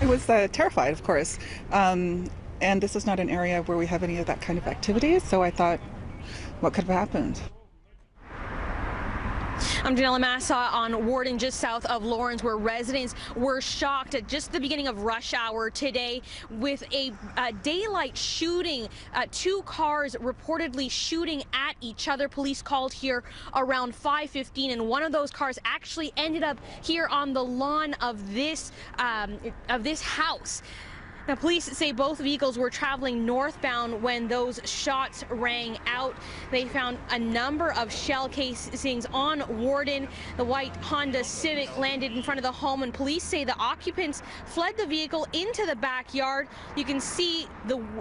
I was terrified, of course. And this is not an area where we have any of that kind of activity, so I thought, what could have happened? I'm Janella Massa on Warden, just south of Lawrence, where residents were shocked at just the beginning of rush hour today with a daylight shooting. Two cars reportedly shooting at each other. Police called here around 5:15, and one of those cars actually ended up here on the lawn of this house. Now, police say both vehicles were traveling northbound when those shots rang out. They found a number of shell casings on Warden. The white Honda Civic landed in front of the home, and police say the occupants fled the vehicle into the backyard. You can see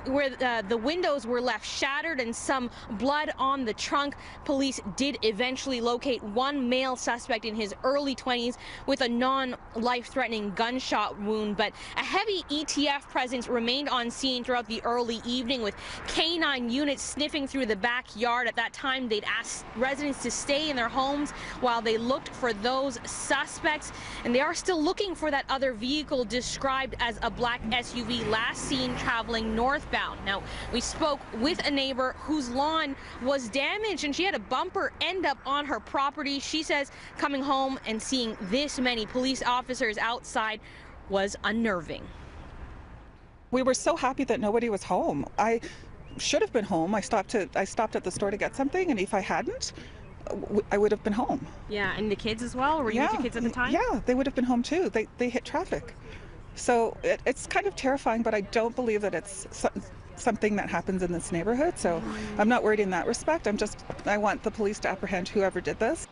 where the windows were left shattered and some blood on the trunk. Police did eventually locate one male suspect in his early 20s with a non-life-threatening gunshot wound, but a heavy ETF presence remained on scene throughout the early evening, with K9 units sniffing through the backyard. At that time, they'd asked residents to stay in their homes while they looked for those suspects, and they are still looking for that other vehicle described as a black SUV last seen traveling northbound. Now, we spoke with a neighbor whose lawn was damaged, and she had a bumper end up on her property. She says coming home and seeing this many police officers outside was unnerving. We were so happy that nobody was home. I should have been home. I stopped at the store to get something, and if I hadn't, I would have been home. Yeah, and the kids as well? Were you with your kids at the time? Yeah, they would have been home too. They hit traffic. So it's kind of terrifying, but I don't believe that it's something that happens in this neighborhood. So I'm not worried in that respect. I want the police to apprehend whoever did this.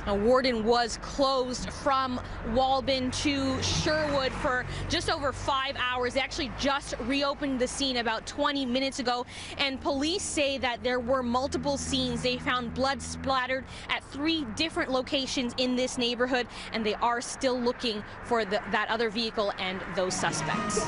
Now, Warden was closed from Walbin to Sherwood for just over 5 hours. They actually just reopened the scene about 20 minutes ago, and police say that there were multiple scenes. They found blood splattered at 3 different locations in this neighborhood, and they are still looking for that other vehicle and those suspects.